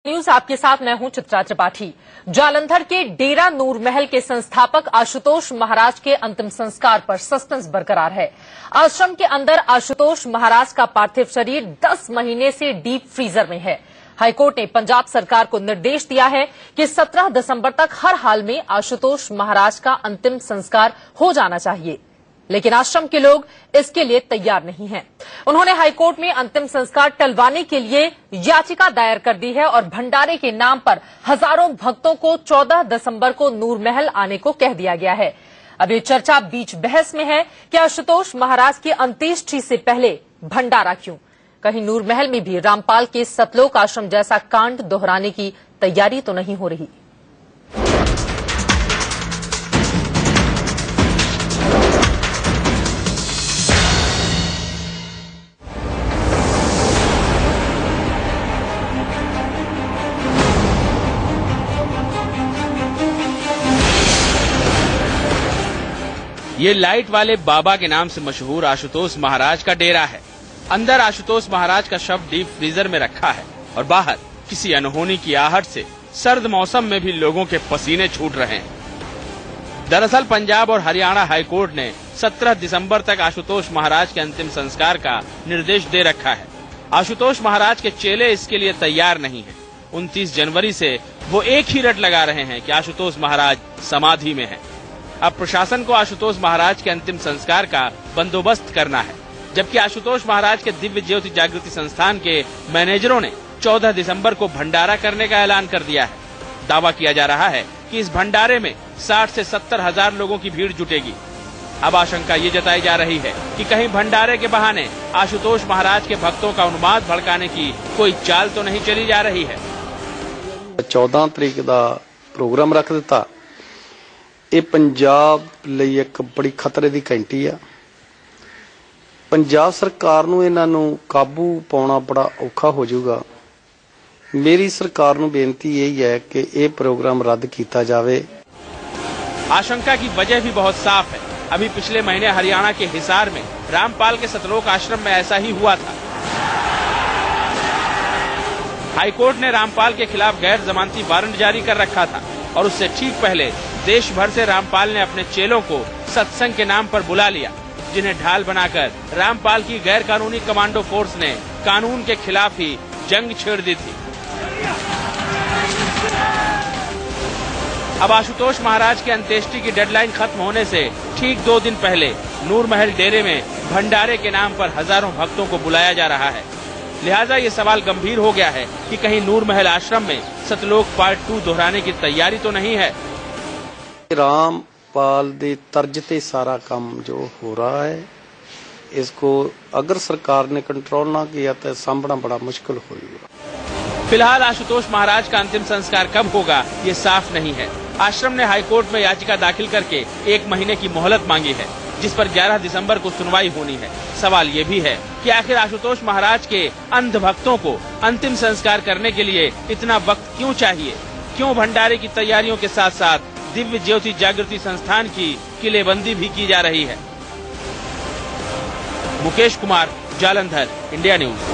News आपके साथ मैं हूं चित्रा त्रिपाठी। जालंधर के डेरा नूर महल के संस्थापक आशुतोष महाराज के अंतिम संस्कार पर सस्पेंस बरकरार है। आश्रम के अंदर आशुतोष महाराज का पार्थिव शरीर 10 महीने से डीप फ्रीजर में है। हाईकोर्ट ने पंजाब सरकार को निर्देश दिया है कि 17 दिसंबर तक हर हाल में आशुतोष महाराज का अंतिम संस्कार हो जाना चाहिए, लेकिन आश्रम के लोग इसके लिए तैयार नहीं हैं। उन्होंने हाईकोर्ट में अंतिम संस्कार टलवाने के लिए याचिका दायर कर दी है और भंडारे के नाम पर हजारों भक्तों को 14 दिसंबर को नूर महल आने को कह दिया गया है। अब ये चर्चा बीच बहस में है कि आशुतोष महाराज की अंत्येष्टि से पहले भंडारा क्यों? कहीं नूर महल में भी रामपाल के सतलोक आश्रम जैसा कांड दोहराने की तैयारी तो नहीं हो रही? ये लाइट वाले बाबा के नाम से मशहूर आशुतोष महाराज का डेरा है। अंदर आशुतोष महाराज का शव डीप फ्रीजर में रखा है और बाहर किसी अनहोनी की आहट से सर्द मौसम में भी लोगों के पसीने छूट रहे हैं। दरअसल पंजाब और हरियाणा हाईकोर्ट ने 17 दिसंबर तक आशुतोष महाराज के अंतिम संस्कार का निर्देश दे रखा है। आशुतोष महाराज के चेले इसके लिए तैयार नहीं हैं। 29 जनवरी से वो एक ही रट लगा रहे हैं कि आशुतोष महाराज समाधि में हैं। अब प्रशासन को आशुतोष महाराज के अंतिम संस्कार का बंदोबस्त करना है, जबकि आशुतोष महाराज के दिव्य ज्योति जागृति संस्थान के मैनेजरों ने 14 दिसंबर को भंडारा करने का ऐलान कर दिया है। दावा किया जा रहा है कि इस भंडारे में 60 से 70 हजार लोगों की भीड़ जुटेगी। अब आशंका ये जताई जा रही है कि कहीं भंडारे के बहाने आशुतोष महाराज के भक्तों का उन्माद भड़काने की कोई चाल तो नहीं चली जा रही है। 14 तरीक का प्रोग्राम रख दिता। ये पंजाब ਲਈ एक बड़ी खतरे की घंटी आ। पंजाब सरकार नूं इन्हां नूं काबू पाउणा बड़ा औखा हो जाऊगा। मेरी सरकार नूं बेनती यही है कि ये प्रोग्राम रद्द किया जाए। आशंका की वजह भी बहुत साफ है। अभी पिछले महीने हरियाणा के हिसार में रामपाल के सतलोक आश्रम में ऐसा ही हुआ था। हाईकोर्ट ने रामपाल के खिलाफ गैर जमानती वारंट जारी कर रखा था और उससे ठीक पहले देश भर से रामपाल ने अपने चेलों को सत्संग के नाम पर बुला लिया, जिन्हें ढाल बनाकर रामपाल की गैर कानूनी कमांडो फोर्स ने कानून के खिलाफ ही जंग छेड़ दी थी। अब आशुतोष महाराज के अंत्येष्टि की डेडलाइन खत्म होने से ठीक 2 दिन पहले नूर महल डेरे में भंडारे के नाम पर हजारों भक्तों को बुलाया जा रहा है। लिहाजा ये सवाल गंभीर हो गया है कि कहीं नूर महल आश्रम में सतलोक पार्ट 2 दोहराने की तैयारी तो नहीं है। रामपाल दे तर्ज ते सारा काम जो हो रहा है, इसको अगर सरकार ने कंट्रोल ना किया तो सामना बड़ा मुश्किल होगा। फिलहाल आशुतोष महाराज का अंतिम संस्कार कब होगा ये साफ नहीं है। आश्रम ने हाईकोर्ट में याचिका दाखिल करके 1 महीने की मोहलत मांगी है, जिस पर 11 दिसंबर को सुनवाई होनी है। सवाल ये भी है कि आखिर आशुतोष महाराज के अंध भक्तों को अंतिम संस्कार करने के लिए इतना वक्त क्यों चाहिए? क्यों भंडारे की तैयारियों के साथ साथ दिव्य ज्योति जागृति संस्थान की किलेबंदी भी की जा रही है? Mukesh Kumar, Jalandhar, India news.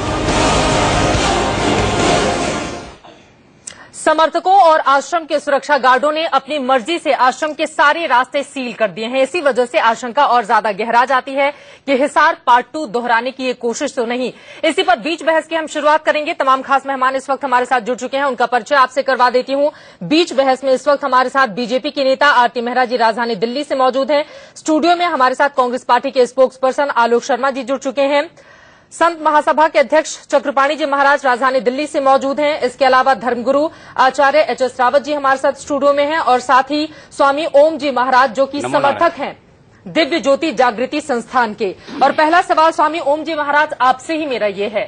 समर्थकों और आश्रम के सुरक्षा गार्डों ने अपनी मर्जी से आश्रम के सारे रास्ते सील कर दिए हैं। इसी वजह से आशंका और ज्यादा गहरा जाती है कि हिसार पार्ट 2 दोहराने की ये कोशिश तो नहीं। इसी पर बीच बहस की हम शुरुआत करेंगे। तमाम खास मेहमान इस वक्त हमारे साथ जुड़ चुके हैं, उनका परिचय आपसे करवा देती हूं। बीच बहस में इस वक्त हमारे साथ बीजेपी के नेता आरती मेहरा जी राजधानी दिल्ली से मौजूद हैं। स्टूडियो में हमारे साथ कांग्रेस पार्टी के स्पोक्स पर्सन आलोक शर्मा जी जुड़ चुके हैं। संत महासभा के अध्यक्ष चक्रपाणी जी महाराज राजधानी दिल्ली से मौजूद हैं। इसके अलावा धर्मगुरु आचार्य एच.एस. रावत जी हमारे साथ स्टूडियो में हैं और साथ ही स्वामी ओम जी महाराज जो कि समर्थक हैं दिव्य ज्योति जागृति संस्थान के। और पहला सवाल स्वामी ओम जी महाराज आपसे ही मेरा ये है,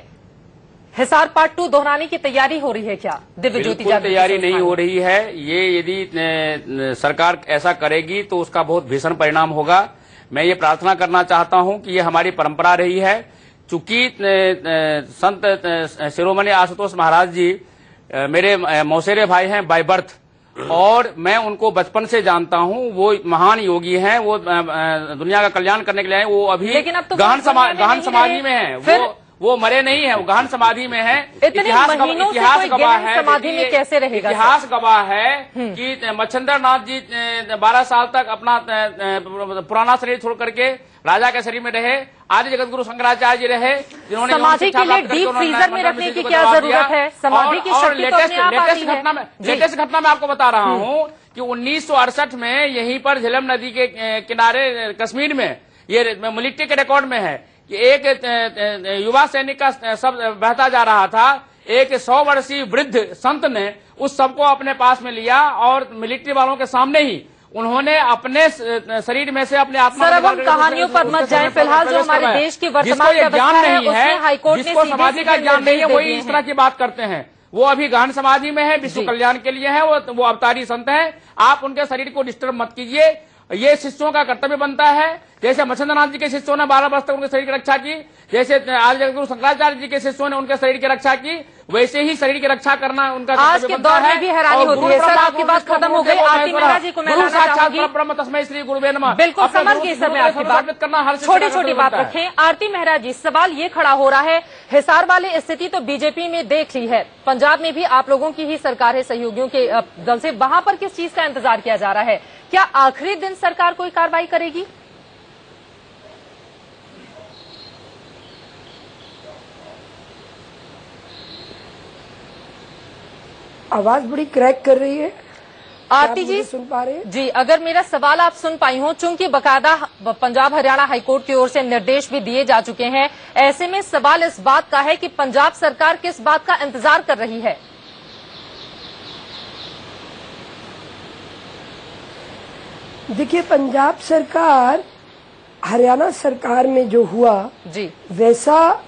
हिसार पार्ट 2 दोहराने की तैयारी हो रही है क्या? दिव्य ज्योति जागृति तैयारी नहीं हो रही है। ये यदि सरकार ऐसा करेगी तो उसका बहुत भीषण परिणाम होगा। मैं ये प्रार्थना करना चाहता हूं कि ये हमारी परंपरा रही है। चूंकि संत शिरोमणि आशुतोष महाराज जी मेरे मौसेरे भाई हैं बाय बर्थ, और मैं उनको बचपन से जानता हूं। वो महान योगी हैं, वो दुनिया का कल्याण करने के लिए वो अभी गहन समाधि में हैं। वो मरे नहीं है, वो गहन समाधि में है। इतने महीनों से कोई गहन समाधि में कैसे रहेगा? इतिहास गवाह है कि मच्छिंद्र नाथ जी 12 साल तक अपना पुराना शरीर छोड़ करके राजा के शरीर में रहे। आदि जगत गुरु शंकराचार्य जी रहे, जिन्होंने समाधि के लिए डीप फ्रीजर में रखने की क्या जरूरत है? समाधि की शक्ति तो अपने आप आती है। लेटेस्ट घटना मैं आपको बता रहा हूँ कि 1968 में यहीं पर झेलम नदी के किनारे कश्मीर में, ये मिलिट्री के रिकॉर्ड में है कि एक युवा सैनिक का शव बहता जा रहा था। एक 100 वर्षीय वृद्ध संत ने उस शव को अपने पास में लिया और मिलिट्री वालों के सामने ही उन्होंने अपने शरीर में से अपने आत्मा सर, अब हम कहानियों पर मत जाएं। फिलहाल जो हमारे देश की वर्तमान ज्ञान नहीं है, हाईकोर्ट ने जिसको समाधि का ज्ञान नहीं है, वही इस तरह की बात करते हैं। वो अभी गहन समाधि में है, विश्व कल्याण के लिए है, वो अवतारी संत है। आप उनके शरीर को डिस्टर्ब मत कीजिए, ये शिष्यों का कर्तव्य बनता है। जैसे मच्छिंद्र नाथ जी के शिष्यों ने 12 वर्ष तक उनके शरीर की रक्षा की, जैसे आदि जगत गुरु शंकराचार्य जी के शिष्यों ने उनके शरीर की रक्षा की, वैसे ही शरीर की रक्षा करना उनका आज के दौर में भी हैरानी होती है। सर, आपकी बात खत्म हो गई। आरती मेहरा जी को मैं लाना चाहूंगी। ब्रह्म तस्मै श्री गुरुवे नमः। बिल्कुल समझ गई सर मैं आपकी बात, छोटी छोटी बात रखें। आरती मेहरा जी, सवाल ये खड़ा हो रहा है, हिसार वाली स्थिति तो बीजेपी में देख ली है, पंजाब में भी आप लोगों की ही सरकार है सहयोगियों के दल से, वहां पर किस चीज का इंतजार किया जा रहा है? क्या आखिरी दिन सरकार कोई कार्रवाई करेगी? आवाज बड़ी क्रैक कर रही है। आरती जी सुन पा रहे हैं? जी, अगर मेरा सवाल आप सुन पाई हो, चूंकि बकायदा पंजाब हरियाणा हाईकोर्ट की ओर से निर्देश भी दिए जा चुके हैं, ऐसे में सवाल इस बात का है कि पंजाब सरकार किस बात का इंतजार कर रही है? देखिए, पंजाब सरकार हरियाणा सरकार में जो हुआ जी, वैसा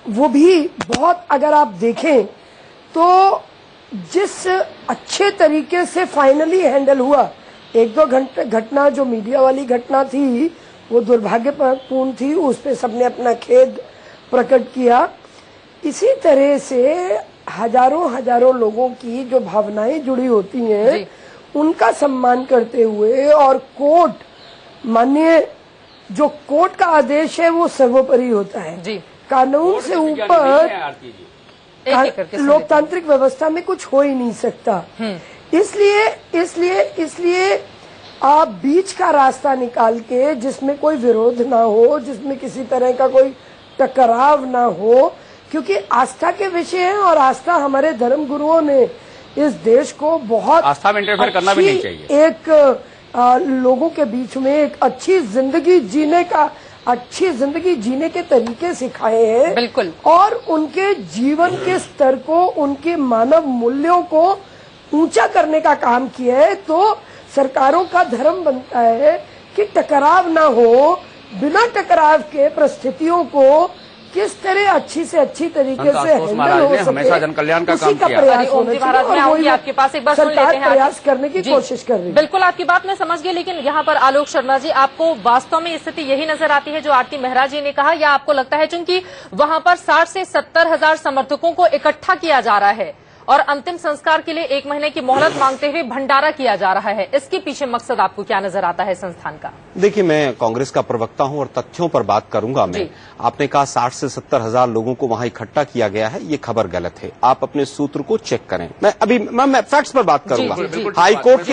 वो भी बहुत, अगर आप देखें तो जिस अच्छे तरीके से फाइनली हैंडल हुआ, 1-2 घटना जो मीडिया वाली घटना थी वो दुर्भाग्यपूर्ण थी, उस पे सबने अपना खेद प्रकट किया। इसी तरह से हजारों लोगों की जो भावनाएं जुड़ी होती हैं उनका सम्मान करते हुए, और कोर्ट माननीय जो कोर्ट का आदेश है वो सर्वोपरि होता है जी। कानून से ऊपर लोकतांत्रिक व्यवस्था में कुछ हो ही नहीं सकता। इसलिए आप बीच का रास्ता निकाल के, जिसमें कोई विरोध ना हो, जिसमें किसी तरह का कोई टकराव ना हो, क्योंकि आस्था के विषय है और आस्था हमारे धर्म गुरुओं ने इस देश को बहुत आस्था में इंटरफेयर करना भी नहीं चाहिए। एक लोगों के बीच में एक अच्छी जिंदगी जीने के तरीके सिखाए हैं। बिल्कुल। और उनके जीवन के स्तर को, उनके मानव मूल्यों को ऊंचा करने का काम किया है। तो सरकारों का धर्म बनता है कि टकराव ना हो, बिना टकराव के परिस्थितियों को किस तरह अच्छी से अच्छी तरीके से हैंडल हो सके, हमेशा जन कल्याण का काम किया। प्रयास होना चाहिए। आपके पास एक बार सुन लेते हैं, प्रयास करने की कोशिश कर रही है। बिल्कुल, आपकी बात मैं समझ गई, लेकिन यहाँ पर आलोक शर्मा जी, आपको वास्तव में स्थिति यही नजर आती है जो आरती मेहरा जी ने कहा, या आपको लगता है चूंकि वहां पर 60 से 70 हजार समर्थकों को इकट्ठा किया जा रहा है और अंतिम संस्कार के लिए 1 महीने की मोहलत मांगते हुए भंडारा किया जा रहा है, इसके पीछे मकसद आपको क्या नजर आता है संस्थान का? देखिए, मैं कांग्रेस का प्रवक्ता हूं और तथ्यों पर बात करूंगा मैं। आपने कहा 60 से 70 हजार लोगों को वहां इकट्ठा किया गया है, ये खबर गलत है। आप अपने सूत्र को चेक करें। मैं फैक्ट्स पर बात करूंगा। हाईकोर्ट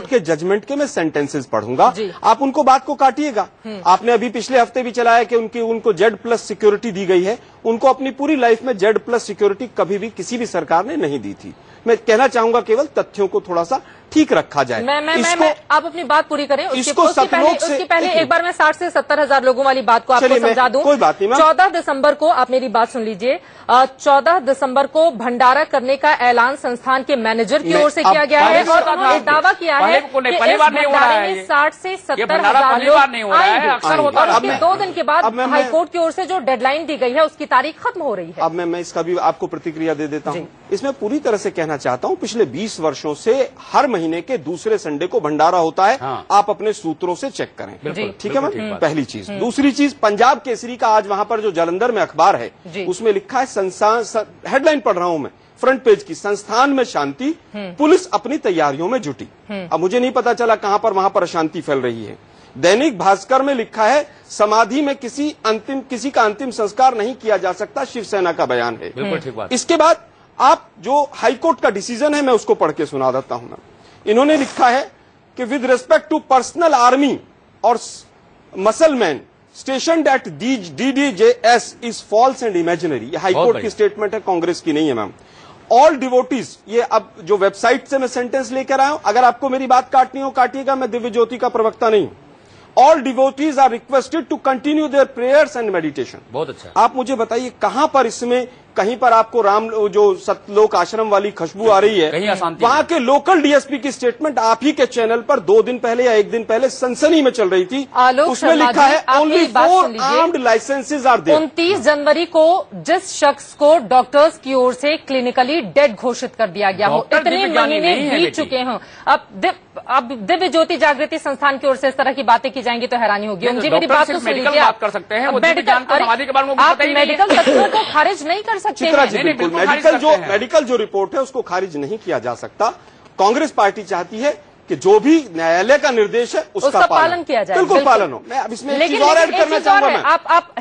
के जजमेंट के मैं सेंटेंसेस पढ़ूंगा, आप उनको बात को काटिएगा। आपने अभी पिछले हफ्ते भी चलाया कि उनको Z+ सिक्योरिटी दी गई है। उनको अपनी पूरी लाइफ में Z+ सिक्योरिटी कभी भी किसी भी सरकार ने नहीं दी थी। मैं कहना चाहूंगा केवल तथ्यों को थोड़ा सा ठीक रखा जाए। मैं आप अपनी बात पूरी करें। उसके पहले एक बार मैं 60 से 70 हजार लोगों वाली बात को आपको समझा दूं। कोई बात नहीं। 14 दिसंबर को, आप मेरी बात सुन लीजिए, 14 दिसंबर को भंडारा करने का ऐलान संस्थान के मैनेजर की ओर से किया गया है और उन्होंने दावा किया है कि इस भंडारे में 60 से 70 हजार लोग आएंगे और उसके 2 दिन के बाद हाईकोर्ट की ओर से जो डेडलाइन दी गई है उसकी तारीख खत्म हो रही है। अब मैं इसका भी आपको प्रतिक्रिया दे देता हूँ। इसमें पूरी तरह से कहना चाहता हूँ, पिछले 20 वर्षों से हर महीने के दूसरे संडे को भंडारा होता है। आप अपने सूत्रों से चेक करें, ठीक है मैम? पहली चीज। दूसरी चीज, पंजाब केसरी का आज वहां पर जो जालंधर में अखबार है उसमें लिखा है, हेडलाइन पढ़ रहा हूं मैं, फ्रंट पेज की, संस्थान में शांति, पुलिस अपनी तैयारियों में जुटी। अब मुझे नहीं पता चला कहां पर वहां पर अशांति फैल रही है। दैनिक भास्कर में लिखा है समाधि में किसी का अंतिम संस्कार नहीं किया जा सकता, शिवसेना का बयान है। बिल्कुल ठीक बात। इसके बाद आप जो हाईकोर्ट का डिसीजन है मैं उसको पढ़ के सुना देता हूं। इन्होंने लिखा है कि with respect to personal army और muscle man station at DDJS is false and imaginary. ये हाईकोर्ट की स्टेटमेंट है, कांग्रेस की नहीं है मैम। ऑल डिवोटीज, ये अब जो वेबसाइट से मैं सेंटेंस लेकर आया हूं, अगर आपको मेरी बात काटनी हो काटिएगा, मैं दिव्य ज्योति का प्रवक्ता नहीं हूं। All devotees are requested to continue their prayers and meditation. बहुत अच्छा। आप मुझे बताइए कहां पर इसमें कहीं पर आपको राम जो सतलोक आश्रम वाली खुशबू आ रही है? कहीं अशांति वहां के लोकल डीएसपी की स्टेटमेंट आप ही के चैनल पर 2 दिन पहले या 1 दिन पहले सनसनी में चल रही थी। उसमें लिखा है only 4 armed licences are there. 29 जनवरी को जिस शख्स को डॉक्टर्स की ओर से क्लिनिकली डेड घोषित कर दिया गया हो, इतने महीने बीत चुके हों, अब दिव्य ज्योति जागृति संस्थान की ओर से इस तरह की बातें की जाएंगी तो हैरानी होगी। जी मेरी बात तो सुन लीजिए, बात कर सकते हैं, आप मेडिकल तथ्यों को खारिज नहीं कर सकते। चित्रा जी बिल्कुल, मेडिकल जो रिपोर्ट है उसको खारिज नहीं किया जा सकता। कांग्रेस पार्टी चाहती है कि जो भी न्यायालय का निर्देश है उसका पालन किया जाए, बिल्कुल पालन हो। मैं अब इसमें एक चीज और ऐड करना चाहूंगा। आप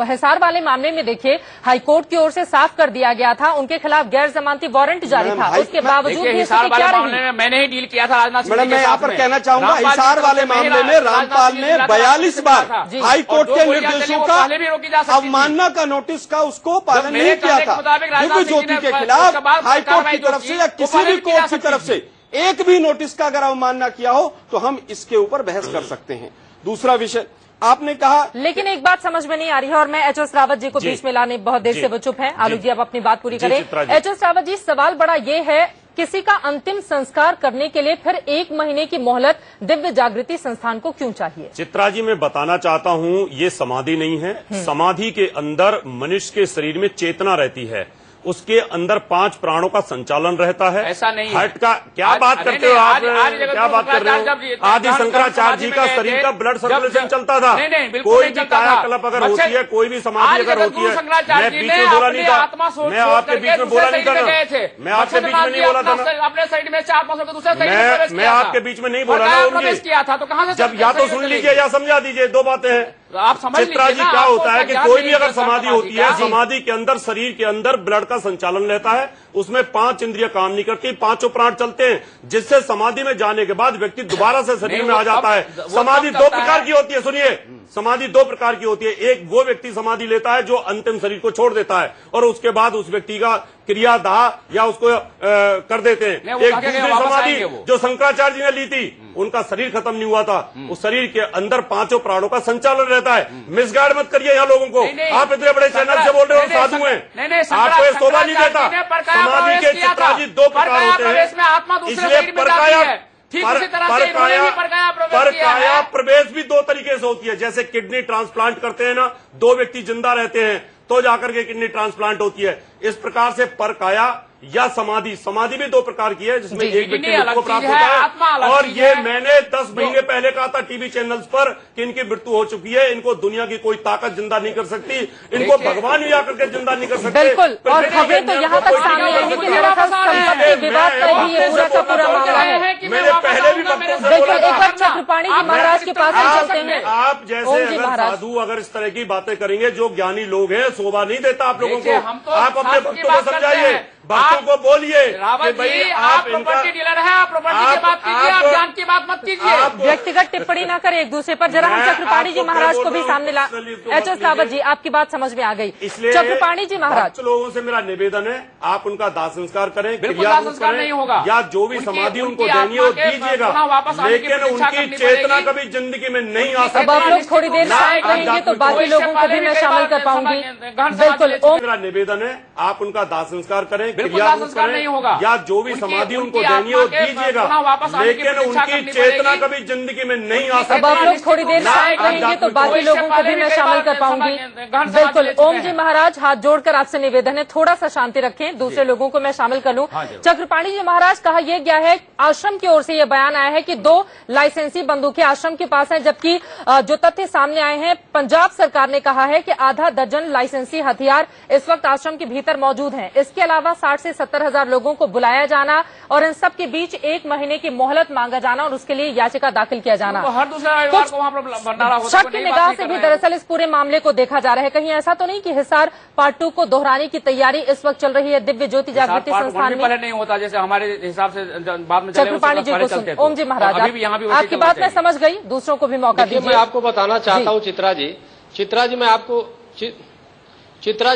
हिसार वाले मामले में देखिए, हाईकोर्ट की ओर से साफ कर दिया गया था, उनके खिलाफ गैर जमानती वारंट जारी था, उसके बावजूद हिसार वाले मामले में मैंने ही डील किया था राजनाथ सिंह। मैडम मैं यहाँ पर कहना चाहूंगा, हिसार वाले मामले में रामपाल ने 42 बार हाईकोर्ट के निर्देशों का अवमानना का नोटिस का उसको पालन नहीं किया था। दिव्य ज्योति के खिलाफ हाईकोर्ट की तरफ से या किसी भी कोर्ट की तरफ से एक भी नोटिस का अगर अवमानना किया हो तो हम इसके ऊपर बहस कर सकते हैं। दूसरा विषय आपने कहा, लेकिन एक बात समझ में नहीं आ रही है और मैं एच.एस. रावत जी को बीच में लाने बहुत देर से वो चुप हैं। आलोक जी आप अपनी बात पूरी करें। एच.एस. रावत जी, सवाल बड़ा ये है, किसी का अंतिम संस्कार करने के लिए फिर 1 महीने की मोहलत दिव्य जागृति संस्थान को क्यों चाहिए? चित्रा जी मैं बताना चाहता हूं, ये समाधि नहीं है। समाधि के अंदर मनुष्य के शरीर में चेतना रहती है, उसके अंदर 5 प्राणों का संचालन रहता है। ऐसा नहीं हार्ट का क्या बात करते हो आप? क्या बात कर रहे हो? आदि शंकराचार्य जी का शरीर का ब्लड सर्कुलेशन चलता था। कोई भी कायाकल्प अगर होती है, कोई भी समाधि अगर होती है, मैं बीच में बोला नहीं था, मैं आपके बीच में बोला नहीं था ना, मैं आपके बीच में नहीं बोला था ना, अपने साइड में 4-5 दूसरे साइड मैं आपके बीच में नहीं बोला ना उनकी। किया था तो कहां से? जब या तो सुन लीजिए या समझा दीजिए, 2 बातें हैं। आप समझ चित्रा जी क्या होता है कि कोई भी अगर समाधि होती है, समाधि के अंदर शरीर के अंदर ब्लड का संचालन रहता है, उसमें 5 इंद्रिय काम नहीं करती, 5 प्राण चलते हैं, जिससे समाधि में जाने के बाद व्यक्ति दोबारा से शरीर में आ जाता है। समाधि 2 प्रकार की होती है, सुनिए, समाधि 2 प्रकार की होती है। एक वो व्यक्ति समाधि लेता है जो अंतिम शरीर को छोड़ देता है और उसके बाद उस व्यक्ति का क्रिया दाह या उसको कर देते हैं। एक दूसरी समाधि जो शंकराचार्य जी ने ली थी, उनका शरीर खत्म नहीं हुआ था, उस शरीर के अंदर 5 प्राणों का संचालन रहता है। मिसगाइड मत करिए यहाँ लोगों को, आप इतने बड़े चैनल से बोल रहे हो, साधु हैं, आपको ये शोभा नहीं देता। समाधि के चित्रा जी 2 प्रकार होते हैं, इसलिए परकाया प्रवेश भी 2 तरीके से होती है। जैसे किडनी ट्रांसप्लांट करते हैं ना, 2 व्यक्ति जिंदा रहते हैं तो जाकर के किडनी ट्रांसप्लांट होती है। इस प्रकार से परकाया या समाधि भी 2 प्रकार की है, जिसमें एक व्यक्ति को प्राप्त होता है। और ये मैंने 10 महीने पहले कहा था टीवी चैनल्स पर कि इनकी मृत्यु हो चुकी है, इनको दुनिया की कोई ताकत जिंदा नहीं कर सकती, इनको भगवान भी आकर के जिंदा नहीं कर सकते। बिल्कुल, और खबरें तो यहाँ तक सामने आई कि दरअसल संपत्ति विवाद का भी ये पूरा का पूरा मामला है। मैंने पहले भी बिल्कुल, एक बार चक्रपाणी जी महाराज के पास चलते हैं। आप जैसे अगर साधु अगर इस तरह की बातें करेंगे, जो ज्ञानी लोग हैं, शोभा नहीं देता आप लोगों को। आप अपने भक्तों को समझाइए, भक्तों को बोलिए कि भाई आप प्रॉपर्टी डीलर है, आप प्रॉपर्टी की बात कीजिए, आप ज्ञान की बात मत कीजिए। व्यक्तिगत टिप्पणी ना करें एक दूसरे पर। जरा हम चक्रपाणी जी महाराज को भी सामने ला। एच.एस. रावत जी आपकी बात समझ में आ गई। इसलिए चक्रपाणी जी महाराज, लोगों से मेरा निवेदन है, आप उनका दाह संस्कार करें, क्रिया संस्कार नहीं होगा, या जो भी समाधि उनको देनी हो दीजिएगा, लेकिन उनकी चेतना कभी जिंदगी में नहीं आ सकती। अब आप लोग थोड़ी देर शांत रहेंगे तो बाकी लोगों को भी मैं शामिल कर पाऊंगी। बिल्कुल, मेरा निवेदन है, आप उनका दाह संस्कार करें, क्रिया संस्कार नहीं होगा, या जो भी समाधि उनको देनी हो दीजिएगा, लेकिन उनकी चेतना कभी जिंदगी में नहीं आ सकती। अब आप लोग थोड़ी देर शांत रहेंगे तो बाकी लोगों को भी मैं शामिल कर पाऊंगी। बिल्कुल, ओम जी महाराज हाथ जोड़कर आपसे निवेदन है, थोड़ा सा शांति रखें, दूसरे लोगों को मैं शामिल कर लूं। चक्रपाणी जी महाराज, कहा यह गया है, आश्रम की ओर से यह बयान आया है कि 2 लाइसेंसी बंदूकें आश्रम के पास हैं, जबकि जो तथ्य सामने आए हैं, पंजाब सरकार ने कहा है कि आधा दर्जन लाइसेंसी हथियार इस वक्त आश्रम के भीतर मौजूद हैं। इसके अलावा 60 से 70 हजार लोगों को बुलाया जाना और इन सब के बीच 1 महीने की मोहलत मांगा जाना और उसके लिए याचिका दाखिल किया जाना, हर दूसरा रविवार को वहाँ पर भंडारा होता है। शक की निगाह से भी दरअसल इस पूरे मामले को देखा जा रहा है। कहीं ऐसा तो नहीं कि हिसार पार्ट 2 को दोहराने की तैयारी इस वक्त चल रही है दिव्य ज्योति जागृति संस्थान में? पहले नहीं होता, जैसे हमारे हिसाब से बाद में चक्रपाणी जी को ओम जी महाराज, आपकी बात मैं समझ गई, दूसरों को भी मौका दीजिए। मैं आपको बताना चाहता हूँ चित्रा जी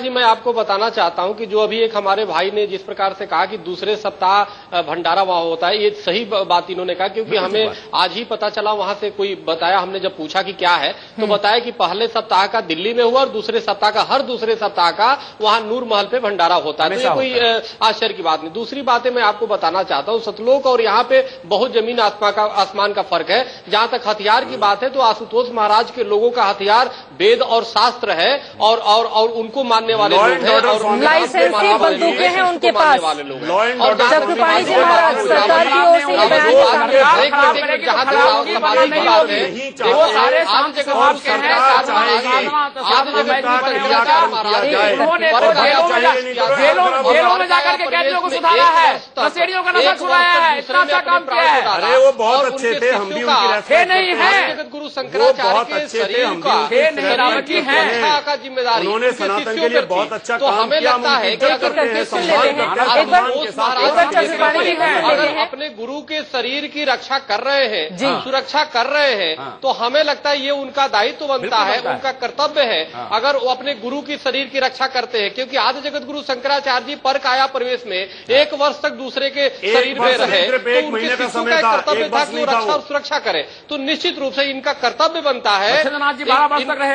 मैं आपको बताना चाहता हूं कि जो अभी एक हमारे भाई ने जिस प्रकार से कहा कि दूसरे सप्ताह भंडारा वहां होता है, ये सही बात इन्होंने कहा, क्योंकि हमें आज ही पता चला, वहां से कोई बताया, हमने जब पूछा कि क्या है तो बताया कि पहले सप्ताह का दिल्ली में हुआ और दूसरे सप्ताह का, हर दूसरे सप्ताह का वहां नूर महल पे भंडारा होता है। तो ये कोई आश्चर्य की बात नहीं। दूसरी बात मैं आपको बताना चाहता हूँ, सतलोक और यहाँ पे बहुत जमीन आसमान का फर्क है। जहां तक हथियार की बात है तो आशुतोष महाराज के लोगों का हथियार वेद और शास्त्र है और उनको मानने वाले लोग हैं और लाइसेंसी बंदूकें हैं उनके पास। और चक्रपाणी जी महाराज, सरकार की ओर से जेलों में जाकर के कैदियों को सुधारा है, नशेड़ियों का नशा छुड़ाया है, इतना अच्छा काम किया है। अरे वो बहुत अच्छे थे, हम भी उनकी रेस्पेक्ट नहीं है, जगत गुरु शंकराचार्य के शरीर का जिम्मेदारी उन्होंने सनातन के लिए बहुत अच्छा तो काम हमें किया। लगता है कि अगर अपने गुरु के शरीर की रक्षा कर रहे हैं, सुरक्षा कर रहे हैं, तो हमें लगता है ये उनका दायित्व बनता है, उनका कर्तव्य है अगर वो अपने गुरु की शरीर की रक्षा करते हैं। क्योंकि आदि जगत गुरु शंकराचार्य जी पर काया प्रवेश में 1 वर्ष तक दूसरे के शरीर में रहे, तो उनके शिष्यों का कर्तव्य था कि वो रक्षा और सुरक्षा करे। तो निश्चित रूप से इनका कर्तव्य बनता है,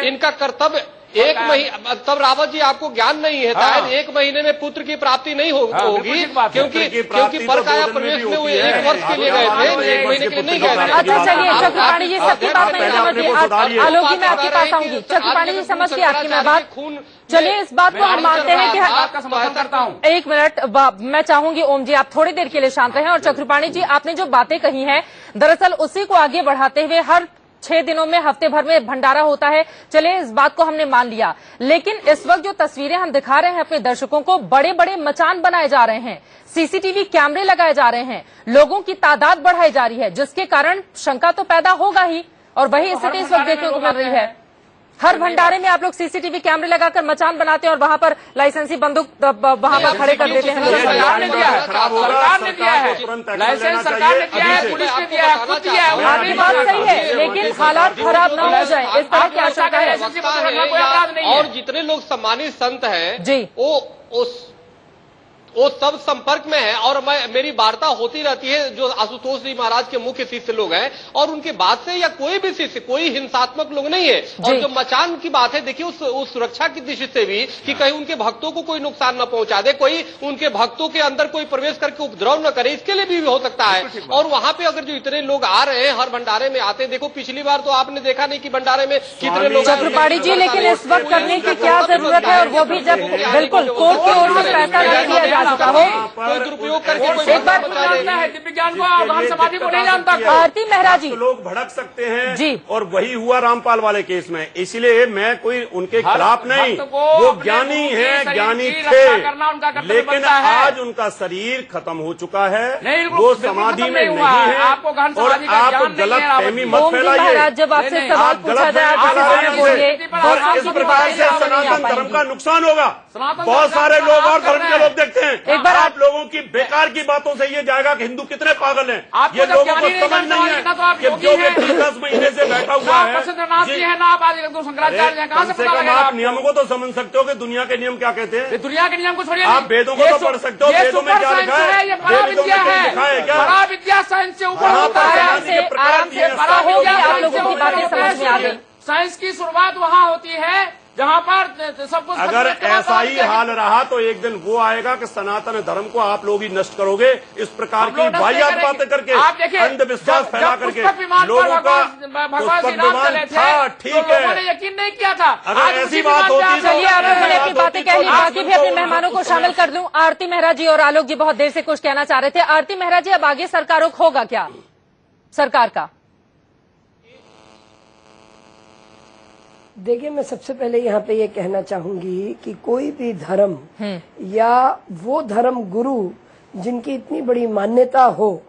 इनका कर्तव्य 1 महीने। तब रावत जी आपको ज्ञान नहीं है, शायद 1 महीने में पुत्र की प्राप्ति नहीं होगी, क्योंकि पर काया प्रवेश में वो 1 वर्ष के लिए गए थे, 1 महीने के लिए नहीं गए थे। अच्छा चलिए चक्रपाणी जी, सबकी बात मैं समझ गई। आलोक जी मैं आपके पास आऊंगी। चक्रपाणी जी समझ गई आपकी मैं बात। चलिए इस बात को हम मानते हैं कि समर्थन करता हूँ। 1 मिनट मैं चाहूंगी ओम जी आप थोड़ी देर के लिए शांत रहें। और चक्रपाणी जी आपने जो बातें कही हैं दरअसल उसी को आगे बढ़ाते हुए हर 6 दिनों में, हफ्ते भर में भंडारा होता है। चले इस बात को हमने मान लिया, लेकिन इस वक्त जो तस्वीरें हम दिखा रहे हैं अपने दर्शकों को, बड़े बड़े मचान बनाए जा रहे हैं, सीसीटीवी कैमरे लगाए जा रहे हैं, लोगों की तादाद बढ़ाई जा रही है, जिसके कारण शंका तो पैदा होगा ही। और वही स्थिति इस वक्त देखने को मिल रही है। हर भंडारे में आप लोग सीसीटीवी कैमरे लगाकर मचान बनाते हैं और वहां पर लाइसेंसी बंदूक वहां पर खड़े कर देते हैं। सरकार ने दिया है, सरकार ने दिया है, लाइसेंस सरकार ने दिया है, पुलिस ने दिया है, खुद दिया है। आपकी बात सही है, लेकिन हालात खराब न हो जाए इस तरह की आशंका है। और जितने लोग सम्मानित संत हैं जी वो सब संपर्क में है और मेरी वार्ता होती रहती है जो आशुतोष जी महाराज के मुख्य शिष्य लोग हैं, और उनके बाद से या कोई भी शिष्य कोई हिंसात्मक लोग नहीं है। और जो मचान की बात है, देखिए उस सुरक्षा की दृष्टि से भी कि कहीं उनके भक्तों को कोई नुकसान न पहुंचा दे, कोई उनके भक्तों के अंदर कोई प्रवेश करके उपद्रव न करे, इसके लिए भी हो सकता है। और वहां पे अगर जो इतने लोग आ रहे हैं, हर भंडारे में आते, देखो पिछली बार तो आपने देखा नहीं कि भंडारे में कितने लोग। चक्रपाणी जी लेकिन इस वक्त करने की क्या जरूरत है, और वो भी जब बिल्कुल कोर्ट की ओर से फैसला नहीं दिया जा चुका हो, कोई दुरुपयोग करके एक बार विज्ञान को हम समाधि को नहीं जानता। आरती मेहरा जी, लोग भड़क सकते हैं जी, और वही हुआ रामपाल वाले केस में। इसलिए मैं कोई उनके खिलाफ नहीं, वो ज्ञानी है, ज्ञानी थे, लेकिन आज उनका शरीर खत्म हो चुका है, वो समाधि में नहीं है। और आप गलत फहमी मत फैलाइए। जब आपसे सवाल पूछा जाए इस प्रकार से सनातन धर्म का नुकसान होगा। बहुत सारे लोग और धर्म के लोग देखते हैं। एक बार आप लोगों की बेकार की बातों से ये जाएगा कि हिंदू कितने पागल हैं। ये लोगों को समझ नहीं है कि जो व्यक्ति 10 महीने से बैठा हुआ है, कम से कम आप नियमों को तो समझ सकते हो कि दुनिया के नियम क्या कहते हैं। दुनिया के नियम को छोड़िए, आप वेदों को तो पढ़ सकते हो, वेदों में क्या लिखा है, ये बड़ा विद्या है, बड़ा विद्या साइंस से ऊपर होता है। आराम से आप लोगों की बातें समझ में आ गई। साइंस की शुरुआत वहाँ होती है जहाँ पर सब कुछ। अगर ऐसा ही हाल रहा तो एक दिन वो आएगा कि सनातन धर्म को आप लोग ही नष्ट करोगे, इस प्रकार की वाहियात बातें करके, अंधविश्वास फैला करके लोगों का पुष्पक विमान था, ठीक है, यकीन नहीं किया था। अगर ऐसी बात होती। चलिए मैंने अपनी बातें कह ली, बाकी भी अपने मेहमानों को शामिल कर दूं। आरती मेहरा जी और आलोक जी बहुत देर से कुछ कहना चाह रहे थे। आरती मेहरा जी, अब आगे सरकार रुख होगा क्या सरकार का? देखिए, मैं सबसे पहले यहाँ पे ये कहना चाहूंगी कि कोई भी धर्म या वो धर्म गुरु जिनकी इतनी बड़ी मान्यता हो,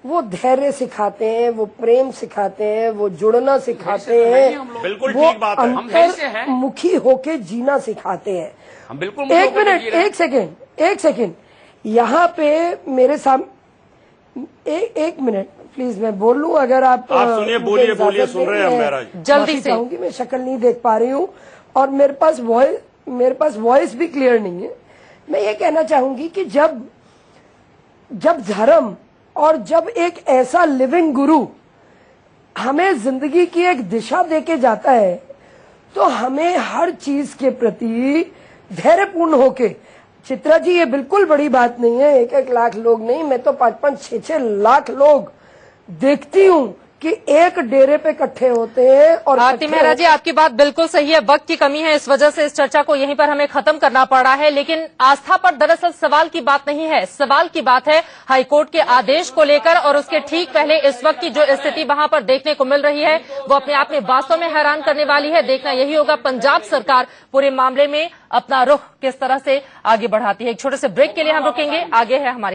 वो धैर्य सिखाते हैं, वो प्रेम सिखाते हैं, वो जुड़ना सिखाते हैं, बिल्कुल वो ठीक बात है। अंतर्मुखी होके जीना सिखाते हैं। हम बिल्कुल एक मिनट, एक सेकेंड, यहाँ पे मेरे सामने एक मिनट प्लीज, मैं बोल लूं? अगर आप सुनिए, बोलिए, सुन रहे हैं हम महाराज। जल्दी से चाहूंगी, मैं शक्ल नहीं देख पा रही हूँ और मेरे पास वॉइस भी क्लियर नहीं है। मैं ये कहना चाहूंगी कि जब धर्म और जब एक ऐसा लिविंग गुरु हमें जिंदगी की एक दिशा देके जाता है, तो हमें हर चीज के प्रति धैर्यपूर्ण होके, चित्रा जी ये बिल्कुल बड़ी बात नहीं है, 1-1 लाख लोग नहीं, मैं तो 5-5, 6-6 लाख लोग देखती हूँ कि एक डेरे पे इकट्ठे होते हैं। और आरती मेहरा जी, आपकी बात बिल्कुल सही है, वक्त की कमी है, इस वजह से इस चर्चा को यहीं पर हमें खत्म करना पड़ा है। लेकिन आस्था पर दरअसल सवाल की बात नहीं है, सवाल की बात है हाईकोर्ट के आदेश को लेकर, और उसके ठीक पहले इस वक्त की जो स्थिति वहां पर देखने को मिल रही है वो अपने आप में वास्तव में हैरान करने वाली है। देखना यही होगा पंजाब सरकार पूरे मामले में अपना रुख किस तरह से आगे बढ़ाती है। एक छोटे से ब्रेक के लिए हम रुकेंगे, आगे है हमारी